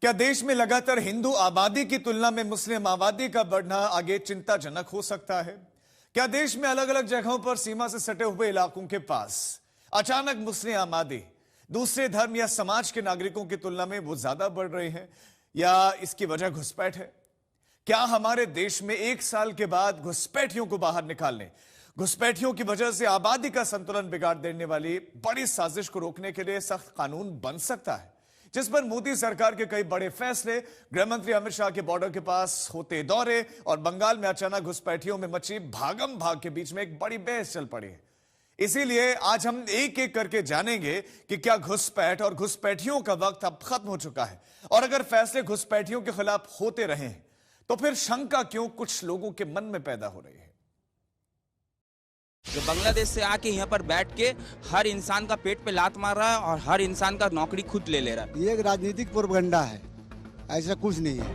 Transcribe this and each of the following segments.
क्या देश में लगातार हिंदू आबादी की तुलना में मुस्लिम आबादी का बढ़ना आगे चिंताजनक हो सकता है? क्या देश में अलग अलग जगहों पर सीमा से सटे हुए इलाकों के पास अचानक मुस्लिम आबादी दूसरे धर्म या समाज के नागरिकों की तुलना में वो ज्यादा बढ़ रहे हैं, या इसकी वजह घुसपैठ है? क्या हमारे देश में एक साल के बाद घुसपैठियों को बाहर निकालने, घुसपैठियों की वजह से आबादी का संतुलन बिगाड़ देने वाली बड़ी साजिश को रोकने के लिए सख्त कानून बन सकता है, जिस पर मोदी सरकार के कई बड़े फैसले, गृह मंत्री अमित शाह के बॉर्डर के पास होते दौरे और बंगाल में अचानक घुसपैठियों में मची भागम भाग के बीच में एक बड़ी बहस चल पड़ी है। इसीलिए आज हम एक एक करके जानेंगे कि क्या घुसपैठ और घुसपैठियों का वक्त अब खत्म हो चुका है, और अगर फैसले घुसपैठियों के खिलाफ होते रहे हैं तो फिर शंका क्यों कुछ लोगों के मन में पैदा हो रही है। जो बांग्लादेश से आके यहाँ पर बैठ के हर इंसान का पेट पे लात मार रहा है और हर इंसान का नौकरी खुद ले ले रहा है। ये एक राजनीतिक प्रोपगंडा है, ऐसा कुछ नहीं है।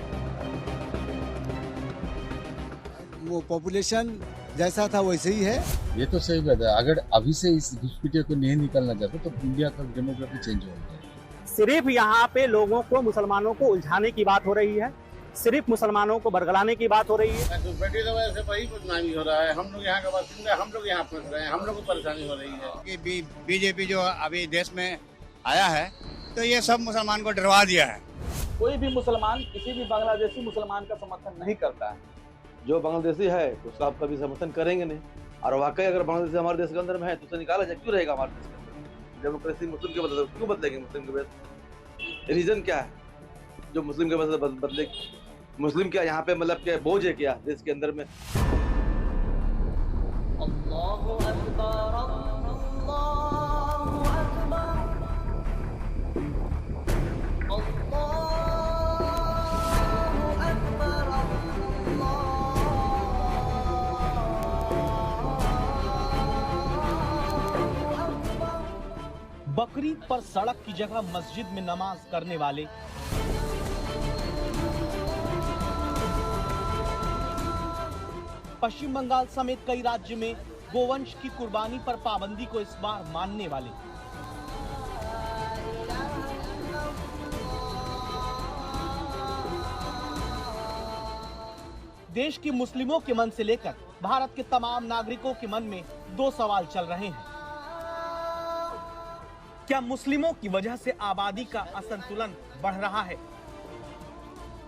वो पॉपुलेशन जैसा था वैसे ही है। ये तो सही बात है। अगर अभी से इस घुसपैठियों को नहीं निकालना चाहते तो इंडिया का डेमोग्राफी चेंज हो जाएगा। सिर्फ यहाँ पे लोगों को, मुसलमानों को उलझाने की बात हो रही है, सिर्फ मुसलमानों को बरगलाने की बात हो रही है। घुसपैठी की वजह से वही बदनामी हो रहा है। हम लोग यहाँ का बासिंदा, हम लोग यहाँ फंस रहे हैं, हम लोग को परेशानी हो रही है कि बीजेपी जो अभी देश में आया है तो ये सब मुसलमान को डरवा दिया है। कोई भी मुसलमान किसी भी बांग्लादेशी मुसलमान का समर्थन नहीं करता है। जो बांग्लादेशी है उसका आप कभी समर्थन करेंगे नहीं, और वाकई अगर बांग्लादेशी हमारे देश के अंदर में है तो उसे निकाला जाए। क्यों रहेगा हमारे देश के अंदर? डेमोक्रेसी मुस्लिम के वजह से क्यों बदलेगी? मुस्लिम के वजह रीजन क्या है जो मुस्लिम के वजह से बदलेगी? मुस्लिम क्या यहाँ पे मतलब क्या बोझ है क्या देश के अंदर में? अल्लाहु अकबर, अल्लाहु अकबर, अल्लाहु अकबर, अल्लाहु। बकरीद पर सड़क की जगह मस्जिद में नमाज करने वाले, पश्चिम बंगाल समेत कई राज्य में गोवंश की कुर्बानी पर पाबंदी को इस बार मानने वाले, देश की मुस्लिमों के मन से लेकर भारत के तमाम नागरिकों के मन में दो सवाल चल रहे हैं। क्या मुस्लिमों की वजह से आबादी का असंतुलन बढ़ रहा है,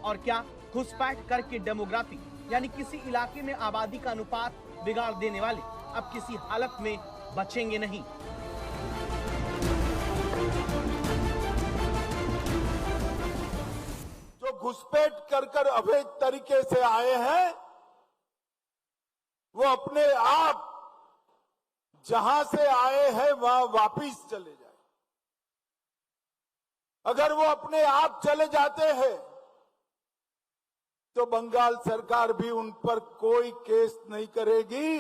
और क्या घुसपैठ करके डेमोग्राफी यानी किसी इलाके में आबादी का अनुपात बिगाड़ देने वाले अब किसी हालत में बचेंगे नहीं? जो घुसपैठ कर अवैध तरीके से आए हैं वो अपने आप जहां से आए हैं वहां वापिस चले जाए। अगर वो अपने आप चले जाते हैं तो बंगाल सरकार भी उन पर कोई केस नहीं करेगी,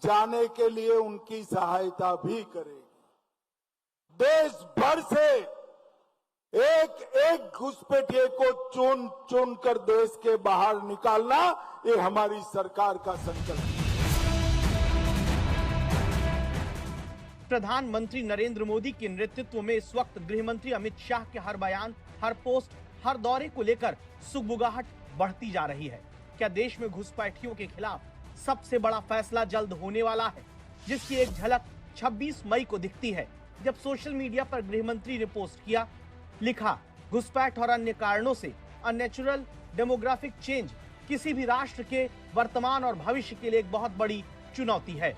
जाने के लिए उनकी सहायता भी करेगी। देश भर से एक एक घुसपैठिए को चुन चुन कर देश के बाहर निकालना ये हमारी सरकार का संकल्प है। प्रधानमंत्री नरेंद्र मोदी के नेतृत्व में इस वक्त गृह मंत्री अमित शाह के हर बयान, हर पोस्ट, हर दौरे को लेकर सुगबुगाहट बढ़ती जा रही है। क्या देश में घुसपैठियों के खिलाफ सबसे बड़ा फैसला जल्द होने वाला है, जिसकी एक झलक 26 मई को दिखती है, जब सोशल मीडिया पर गृह मंत्री ने पोस्ट किया, लिखा, घुसपैठ और अन्य कारणों से अननेचुरल डेमोग्राफिक चेंज किसी भी राष्ट्र के वर्तमान और भविष्य के लिए एक बहुत बड़ी चुनौती है।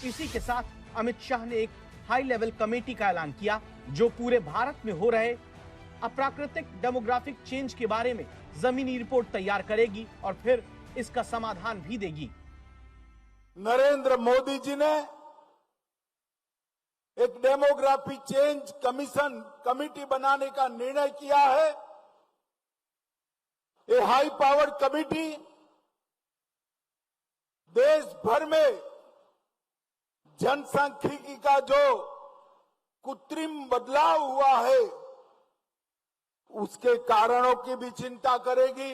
इसी के साथ अमित शाह ने एक हाई लेवल कमेटी का ऐलान किया, जो पूरे भारत में हो रहे अप्राकृतिक डेमोग्राफिक चेंज के बारे में जमीनी रिपोर्ट तैयार करेगी और फिर इसका समाधान भी देगी। नरेंद्र मोदी जी ने एक डेमोग्राफी चेंज कमेटी बनाने का निर्णय किया है। ये हाई पावर कमेटी देश भर में जनसांख्यिकी का जो कृत्रिम बदलाव हुआ है उसके कारणों की भी चिंता करेगी,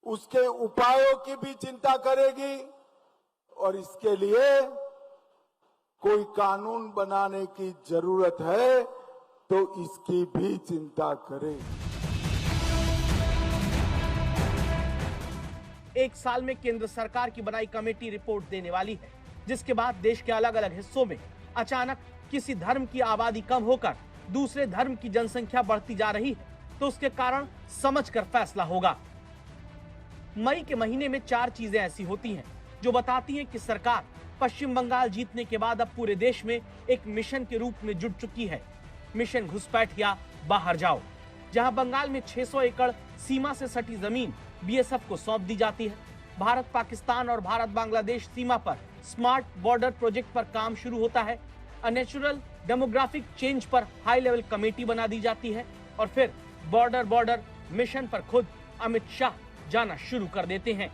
उसके उपायों की भी चिंता करेगी, और इसके लिए कोई कानून बनाने की जरूरत है तो इसकी भी चिंता करें। एक साल में केंद्र सरकार की बनाई कमेटी रिपोर्ट देने वाली है, जिसके बाद देश के अलग अलग हिस्सों में अचानक किसी धर्म की आबादी कम होकर दूसरे धर्म की जनसंख्या बढ़ती जा रही है, तो उसके कारण समझकर फैसला होगा। मई के महीने में 4 चीजें ऐसी होती हैं जो बताती हैं कि सरकार पश्चिम बंगाल जीतने के बाद अब पूरे देश में एक मिशन के रूप में जुट चुकी है। मिशन घुसपैठिया बाहर जाओ, जहां बंगाल में 600 एकड़ सीमा से सटी जमीन बीएसएफ को सौंप दी जाती है। भारत पाकिस्तान और भारत बांग्लादेश सीमा पर स्मार्ट बॉर्डर प्रोजेक्ट पर काम शुरू होता है। नेचुरल डेमोग्राफिक चेंज पर हाई लेवल कमेटी बना दी जाती है और फिर बॉर्डर मिशन पर खुद अमित शाह जाना शुरू कर देते हैं।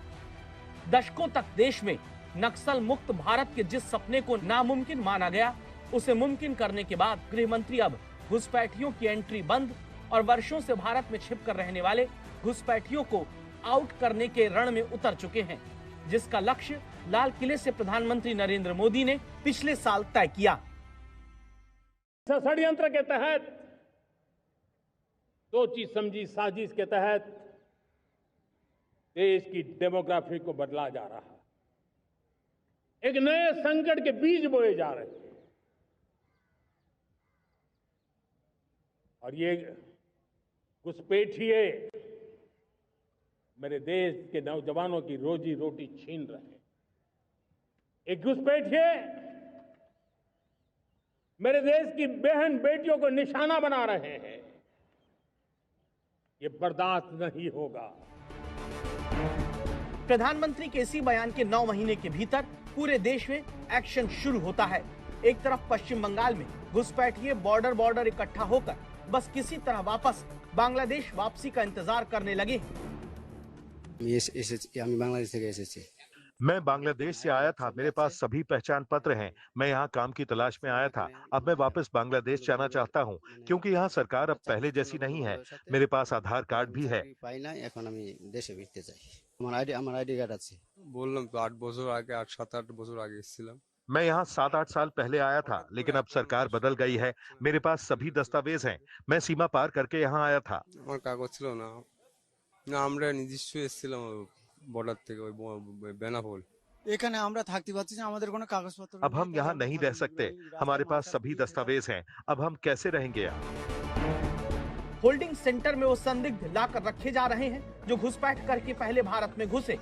दशकों तक देश में नक्सल मुक्त भारत के जिस सपने को नामुमकिन माना गया, उसे मुमकिन करने के बाद गृह मंत्री अब घुसपैठियों की एंट्री बंद और वर्षों से भारत में छिपकर रहने वाले घुसपैठियों को आउट करने के रण में उतर चुके हैं, जिसका लक्ष्य लाल किले से प्रधानमंत्री नरेंद्र मोदी ने पिछले साल तय किया। षड्यंत्र के तहत, सोची समझी साजिश के तहत देश की डेमोग्राफी को बदला जा रहा है। एक नए संकट के बीज बोए जा रहे हैं और ये घुसपैठिए मेरे देश के नौजवानों की रोजी रोटी छीन रहे हैं। एक घुसपैठिए मेरे देश की बहन बेटियों को निशाना बना रहे हैं। ये बर्दाश्त नहीं होगा। प्रधानमंत्री के इसी बयान के 9 महीने के भीतर पूरे देश में एक्शन शुरू होता है। एक तरफ पश्चिम बंगाल में घुसपैठिए बॉर्डर इकट्ठा होकर बस किसी तरह वापस बांग्लादेश वापसी का इंतजार करने लगे। मैं बांग्लादेश से आया था, मेरे पास सभी पहचान पत्र हैं। मैं यहाँ काम की तलाश में आया था। अब मैं वापस बांग्लादेश जाना चाहता हूँ क्योंकि यहाँ सरकार अब पहले जैसी नहीं है। मेरे पास आधार कार्ड भी है। मैं यहाँ 7-8 साल पहले आया था, लेकिन अब सरकार बदल गई है। मेरे पास सभी दस्तावेज हैं। मैं सीमा पार करके यहाँ आया था। अब हम यहाँ नहीं रह सकते। हमारे पास सभी दस्तावेज हैं। अब हम कैसे रहेंगे यहाँ? होल्डिंग सेंटर में वो संदिग्ध लाकर रखे जा रहे हैं जो घुसपैठ करके पहले भारत में घुसे।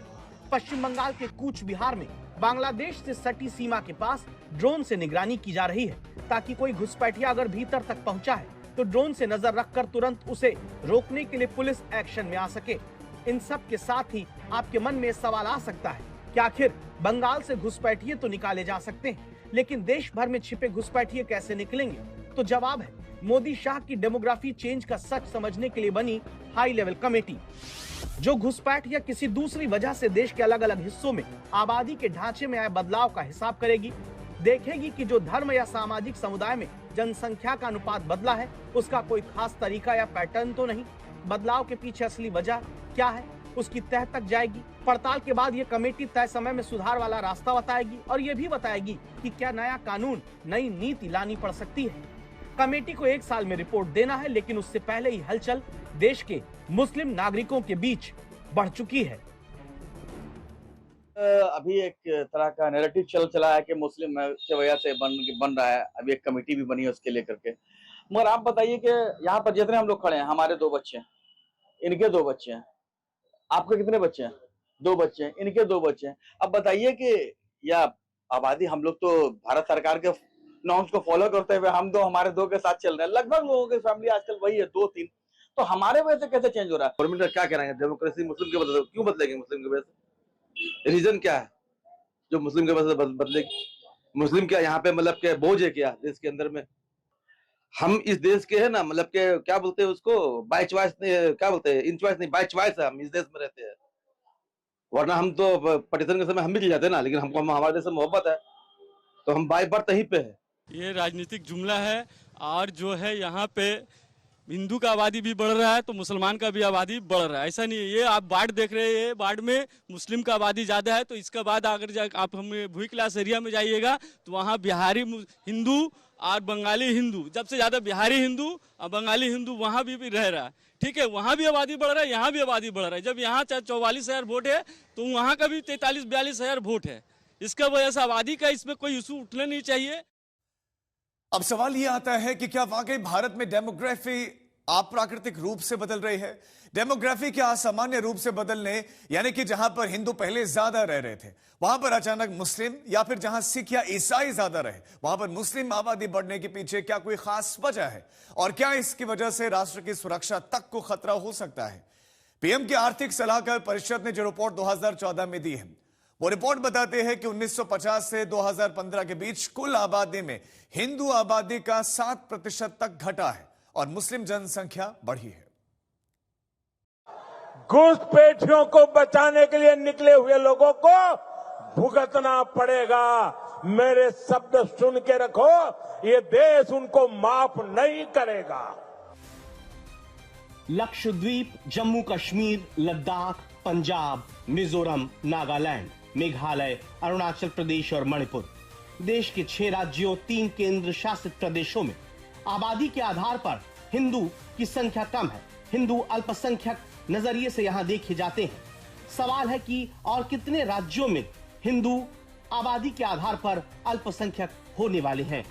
पश्चिम बंगाल के कूच बिहार में बांग्लादेश से सटी सीमा के पास ड्रोन से निगरानी की जा रही है, ताकि कोई घुसपैठिया अगर भीतर तक पहुंचा है तो ड्रोन से नजर रखकर तुरंत उसे रोकने के लिए पुलिस एक्शन में आ सके। इन सब के साथ ही आपके मन में सवाल आ सकता है कि आखिर बंगाल से घुसपैठिए तो निकाले जा सकते हैं, लेकिन देश भर में छिपे घुसपैठिए कैसे निकलेंगे? तो जवाब है मोदी शाह की डेमोग्राफी चेंज का सच समझने के लिए बनी हाई लेवल कमेटी, जो घुसपैठ या किसी दूसरी वजह से देश के अलग अलग हिस्सों में आबादी के ढांचे में आए बदलाव का हिसाब करेगी। देखेगी कि जो धर्म या सामाजिक समुदाय में जनसंख्या का अनुपात बदला है, उसका कोई खास तरीका या पैटर्न तो नहीं। बदलाव के पीछे असली वजह क्या है, उसकी तह तक जाएगी। पड़ताल के बाद ये कमेटी तय समय में सुधार वाला रास्ता बताएगी और ये भी बताएगी कि क्या नया कानून, नई नीति लानी पड़ सकती है। कमेटी को 1 साल में रिपोर्ट देना है, लेकिन उससे पहले ही हलचल देश के मुस्लिम नागरिकों के बीच बढ़ चुकी है। अभी एक तरह का नैरेटिव चला है कि मुस्लिम की वजह से बन रहा है। अभी एक कमेटी भी बनी है उसके लेकर के। मगर आप बताइए कि यहाँ पर जितने हम लोग खड़े हैं, हमारे 2 बच्चे हैं, इनके 2 बच्चे हैं, आपके कितने बच्चे हैं? 2 बच्चे हैं, इनके 2 बच्चे हैं। अब बताइए कि यह आबादी, हम लोग तो भारत सरकार के नॉर्म्स को फॉलो करते हुए हम 2 हमारे 2 के साथ चल रहे हैं। लगभग लोगों की फैमिली आजकल वही है, 2-3। तो हमारे वजह से कैसे चेंज हो रहा है? गवर्नमेंट क्या कह रहे हैं? डेमोक्रेसी मुस्लिम के वजह से क्यों बदलेगी? मुस्लिम की वजह से रीजन क्या है जो मुस्लिम के वजह से बदलेगी? मुस्लिम क्या यहाँ पे मतलब के बोझ है क्या देश के अंदर में? हम इस देश के है ना, मतलब के क्या बोलते हैं उसको, बाय चॉइस नहीं, क्या बोलते हैं, इन चॉइस नहीं, बाय चॉइस है। हम इस देश में रहते हैं, वरना हम तो पाकिस्तान के समय हम भी चले जाते ना, लेकिन हमको हमारे देश से मोहब्बत है तो हम बाय बर्थ यहीं पे है। ये राजनीतिक जुमला है और जो है यहाँ पे हिंदू का आबादी भी बढ़ रहा है तो मुसलमान का भी आबादी बढ़ रहा है। ऐसा नहीं है। ये आप बाढ़ देख रहे हैं, बाढ़ में मुस्लिम का आबादी ज़्यादा है, तो इसका बाद अगर आप हम भूई क्लास एरिया में जाइएगा तो वहाँ बिहारी हिंदू और बंगाली हिंदू, जब से ज़्यादा बिहारी हिंदू और बंगाली हिंदू वहाँ भी रह रहा है। ठीक है, वहाँ भी आबादी बढ़ रहा है, यहाँ भी आबादी बढ़ रहा है। जब यहाँ 44,000 वोट है तो वहाँ का भी 43-42,000 वोट है। इसका वजह से आबादी का इसमें कोई इशू उठना नहीं चाहिए। अब सवाल ये आता है कि क्या वाकई भारत में डेमोग्राफी अप्राकृतिक रूप से बदल रही है? डेमोग्राफी के असामान्य रूप से बदलने, यानी कि जहां पर हिंदू पहले ज्यादा रह रहे थे वहां पर अचानक मुस्लिम, या फिर जहां सिख या ईसाई ज्यादा रहे वहां पर मुस्लिम आबादी बढ़ने के पीछे क्या कोई खास वजह है? और क्या इसकी वजह से राष्ट्र की सुरक्षा तक को खतरा हो सकता है? पीएम की आर्थिक सलाहकार परिषद ने जो रिपोर्ट 2014 में दी है, वो रिपोर्ट बताते हैं कि 1950 से 2015 के बीच कुल आबादी में हिंदू आबादी का 7% तक घटा है और मुस्लिम जनसंख्या बढ़ी है। घुसपैठियों को बचाने के लिए निकले हुए लोगों को भुगतना पड़ेगा। मेरे शब्द सुन के रखो, ये देश उनको माफ नहीं करेगा। लक्षद्वीप, जम्मू कश्मीर, लद्दाख, पंजाब, मिजोरम, नागालैंड, मेघालय, अरुणाचल प्रदेश और मणिपुर, देश के 6 राज्यों, 3 केंद्र शासित प्रदेशों में आबादी के आधार पर हिंदू की संख्या कम है। हिंदू अल्पसंख्यक नजरिए से यहाँ देखे जाते हैं। सवाल है कि और कितने राज्यों में हिंदू आबादी के आधार पर अल्पसंख्यक होने वाले हैं।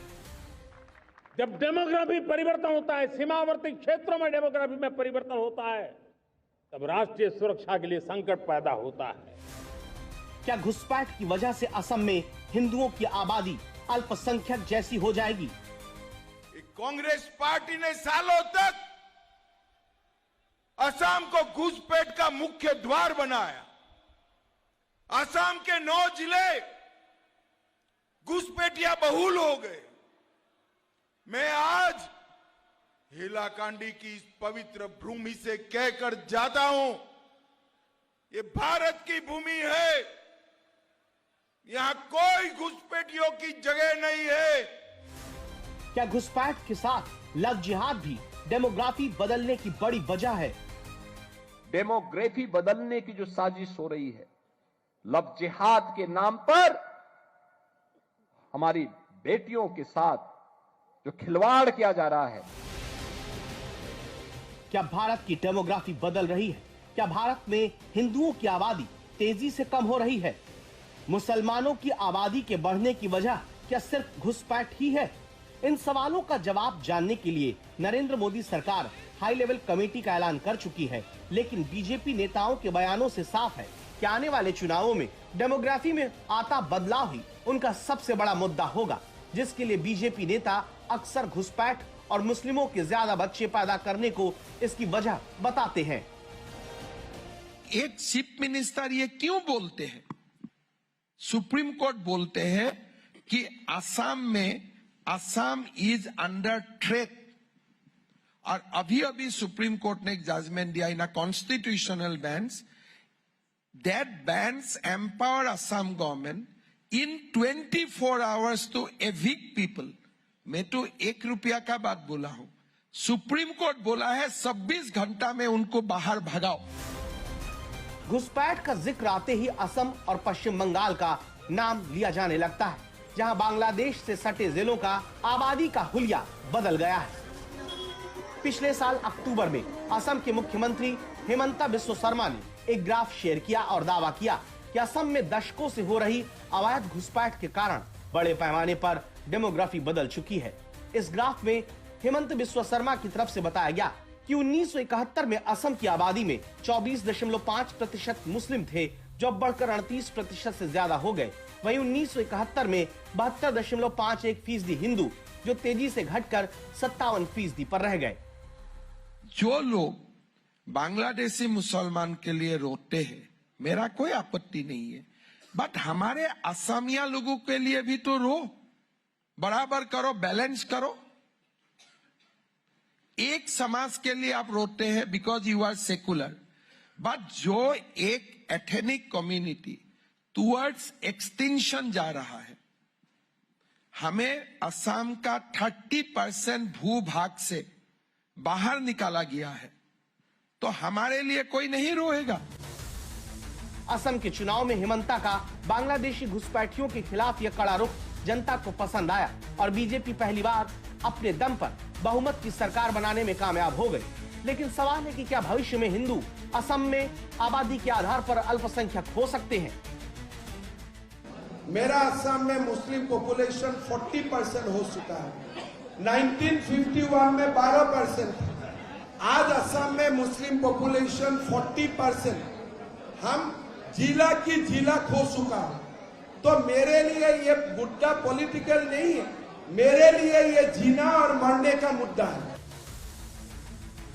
जब डेमोग्राफी परिवर्तन होता है, सीमावर्ती क्षेत्रों में डेमोग्राफी में परिवर्तन होता है, तब राष्ट्रीय सुरक्षा के लिए संकट पैदा होता है। क्या घुसपैठ की वजह से असम में हिंदुओं की आबादी अल्पसंख्यक जैसी हो जाएगी? कांग्रेस पार्टी ने सालों तक असम को घुसपैठ का मुख्य द्वार बनाया। असम के 9 जिले घुसपैठिया बहुल हो गए। मैं आज हेलाकांडी की इस पवित्र भूमि से कहकर जाता हूं, ये भारत की भूमि है, यहां कोई घुसपैठियों की जगह नहीं है। क्या घुसपैठ के साथ लव जिहाद भी डेमोग्राफी बदलने की बड़ी वजह है? डेमोग्राफी बदलने की जो साजिश हो रही है, लव जिहाद के नाम पर हमारी बेटियों के साथ जो खिलवाड़ किया जा रहा है। क्या भारत की डेमोग्राफी बदल रही है? क्या भारत में हिंदुओं की आबादी तेजी से कम हो रही है? मुसलमानों की आबादी के बढ़ने की वजह क्या सिर्फ घुसपैठ ही है? इन सवालों का जवाब जानने के लिए नरेंद्र मोदी सरकार हाई लेवल कमेटी का ऐलान कर चुकी है, लेकिन बीजेपी नेताओं के बयानों से साफ है कि आने वाले चुनावों में डेमोग्राफी में आता बदलाव ही उनका सबसे बड़ा मुद्दा होगा, जिसके लिए बीजेपी नेता अक्सर घुसपैठ और मुस्लिमों के ज्यादा बच्चे पैदा करने को इसकी वजह बताते हैं। एक चीफ मिनिस्टर ये क्यों बोलते हैं? सुप्रीम कोर्ट बोलते हैं कि असम इज अंडर थ्रेट, और अभी सुप्रीम कोर्ट ने एक जजमेंट दिया in a constitutional bench that bans empower Assam government in 24 hours to evict people. मैं तो 1 रुपया का बात बोला हूं, सुप्रीम कोर्ट बोला है 26 घंटा में उनको बाहर भगाओ। घुसपैठ का जिक्र आते ही असम और पश्चिम बंगाल का नाम लिया जाने लगता है, जहां बांग्लादेश से सटे जिलों का आबादी का हुलिया बदल गया है। पिछले साल अक्टूबर में असम के मुख्यमंत्री हेमंता बिस्वा शर्मा ने एक ग्राफ शेयर किया और दावा किया कि असम में दशकों से हो रही अवैध घुसपैठ के कारण बड़े पैमाने पर डेमोग्राफी बदल चुकी है। इस ग्राफ में हेमंत बिस्वा शर्मा की तरफ से बताया गया कि 1971 में असम की आबादी में 24.5% मुस्लिम थे, जो अब बढ़कर 38% से ज्यादा हो गए। वहीं 1971 में 72.51% हिंदू, जो तेजी से घटकर 57% पर रह गए। जो लोग बांग्लादेशी मुसलमान के लिए रोते हैं, मेरा कोई आपत्ति नहीं है, बट हमारे असमिया लोगों के लिए भी तो रो, बराबर करो, बैलेंस करो। एक समाज के लिए आप रोते हैं because you are secular, but जो एक एथनिक कम्युनिटी टुवर्ड्स एक्सटिंक्शन जा रहा है, हमें असम का 30% भूभाग से बाहर निकाला गया है, तो हमारे लिए कोई नहीं रोएगा। असम के चुनाव में हेमंता का बांग्लादेशी घुसपैठियों के खिलाफ यह कड़ा रुख जनता को पसंद आया और बीजेपी पहली बार अपने दम पर बहुमत की सरकार बनाने में कामयाब हो गई। लेकिन सवाल है कि क्या भविष्य में हिंदू असम में आबादी के आधार पर अल्पसंख्यक हो सकते हैं? मेरा असम में मुस्लिम पॉपुलेशन 40% हो चुका है। 1951 में 12% था। आज असम में मुस्लिम पॉपुलेशन 40%। हम जिला की जिला खो चुका है। तो मेरे लिए ये मुद्दा पॉलिटिकल नहीं है, मेरे लिए ये जीना और मरने का मुद्दा है।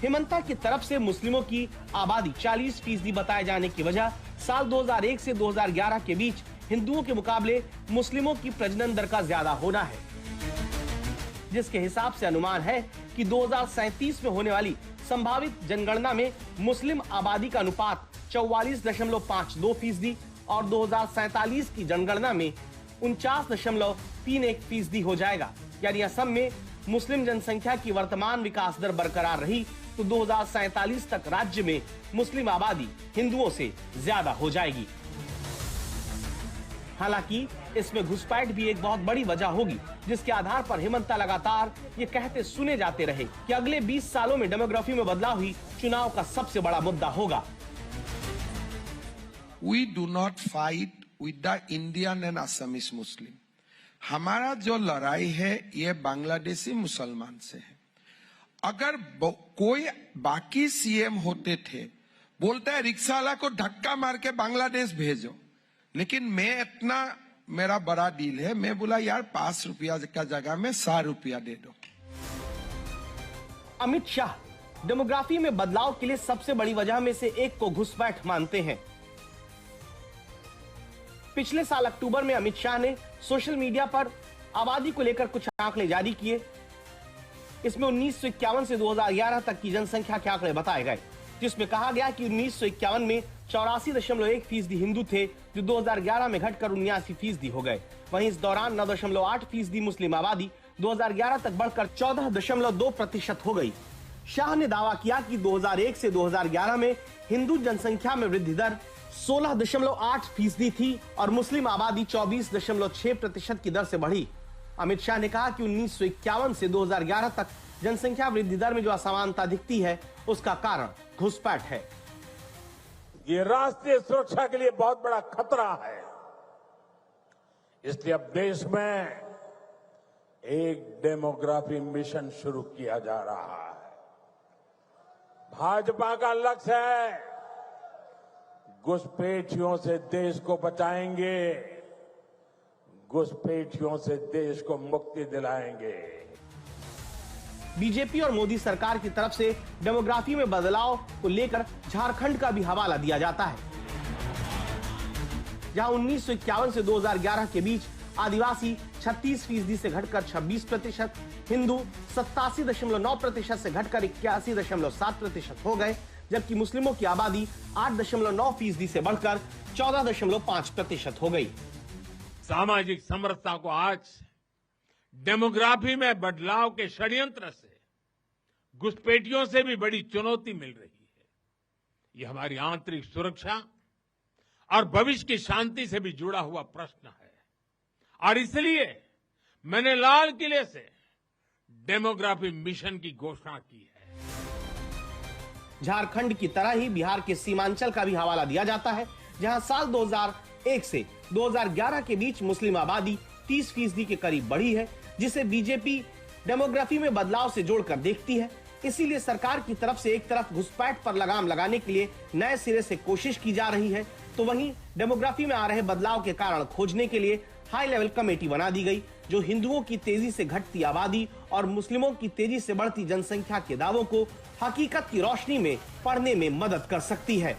हिमंता की तरफ से मुस्लिमों की आबादी 40% बताए जाने की वजह साल 2001 से 2011 के बीच हिंदुओं के मुकाबले मुस्लिमों की प्रजनन दर का ज्यादा होना है, जिसके हिसाब से अनुमान है कि 2037 में होने वाली संभावित जनगणना में मुस्लिम आबादी का अनुपात 44.52% और 2047 की जनगणना में 49.31% हो जाएगा। यानी असम में मुस्लिम जनसंख्या की वर्तमान विकास दर बरकरार रही तो 2047 तक राज्य में मुस्लिम आबादी हिंदुओं से ज्यादा हो जाएगी। हालांकि इसमें घुसपैठ भी एक बहुत बड़ी वजह होगी, जिसके आधार पर हिमंता लगातार ये कहते सुने जाते रहे कि अगले 20 सालों में डेमोग्राफी में बदलाव ही चुनाव का सबसे बड़ा मुद्दा होगा। We do not fight with the Indian and Assamese Muslim. हमारा जो लड़ाई है ये बांग्लादेशी मुसलमान से है। अगर कोई बाकी सीएम होते थे, बोलता है रिक्शावाला को धक्का मार के बांग्लादेश भेजो, लेकिन मैं इतना मेरा बड़ा डील है, मैं बोला यार 5 रुपया का जगह में 100 रुपया दे दो। अमित शाह डेमोग्राफी में बदलाव के लिए सबसे बड़ी वजह में से एक को घुसपैठ मानते हैं। पिछले साल अक्टूबर में अमित शाह ने सोशल मीडिया पर आबादी को लेकर कुछ आंकड़े जारी किए। इसमें 1951 से 2011 तक की जनसंख्या के आंकड़े बताए गए, जिसमें कहा गया कि 1951 में 84.1% हिंदू थे, जो 2011 में घटकर 79% हो गए। वहीं इस दौरान 9.8% मुस्लिम आबादी 2011 तक बढ़कर 14.2% हो गई। शाह ने दावा किया कि 2001 से 2011 में हिंदू जनसंख्या में वृद्धि दर 16.8% थी और मुस्लिम आबादी 24.6% की दर से बढ़ी। अमित शाह ने कहा कि 1951 से 2011 तक जनसंख्या वृद्धि दर में जो असमानता दिखती है, उसका कारण घुसपैठ है। ये राष्ट्रीय सुरक्षा के लिए बहुत बड़ा खतरा है। इसलिए अब देश में एक डेमोग्राफी मिशन शुरू किया जा रहा है। भाजपा का लक्ष्य है घुसपैठियों से देश को बचाएंगे, घुसपैठियों से देश को मुक्ति दिलाएंगे। बीजेपी और मोदी सरकार की तरफ से डेमोग्राफी में बदलाव को लेकर झारखंड का भी हवाला दिया जाता है, जहां 1951 से 2011 के बीच आदिवासी 36% से घटकर 26%, हिंदू 87.9% से घटकर 81.7% हो गए, जबकि मुस्लिमों की आबादी 8.9% से बढ़कर 14.5% हो गई। सामाजिक समरसता को आज डेमोग्राफी में बदलाव के षड्यंत्र से घुसपैठियों से भी बड़ी चुनौती मिल रही है। ये हमारी आंतरिक सुरक्षा और भविष्य की शांति से भी जुड़ा हुआ प्रश्न है, और इसलिए मैंने लाल किले से डेमोग्राफी मिशन की घोषणा की है। झारखंड की तरह ही बिहार के सीमांचल का भी हवाला दिया जाता है, जहां साल 2001 से 2011 के बीच मुस्लिम आबादी 30% के करीब बढ़ी है, जिसे बीजेपी डेमोग्राफी में बदलाव से जोड़कर देखती है। इसीलिए सरकार की तरफ से एक तरफ घुसपैठ पर लगाम लगाने के लिए नए सिरे से कोशिश की जा रही है, तो वहीं डेमोग्राफी में आ रहे बदलाव के कारण खोजने के लिए हाई लेवल कमेटी बना दी गई, जो हिंदुओं की तेजी से घटती आबादी और मुस्लिमों की तेजी से बढ़ती जनसंख्या के दावों को हकीकत की रोशनी में पढ़ने में मदद कर सकती है।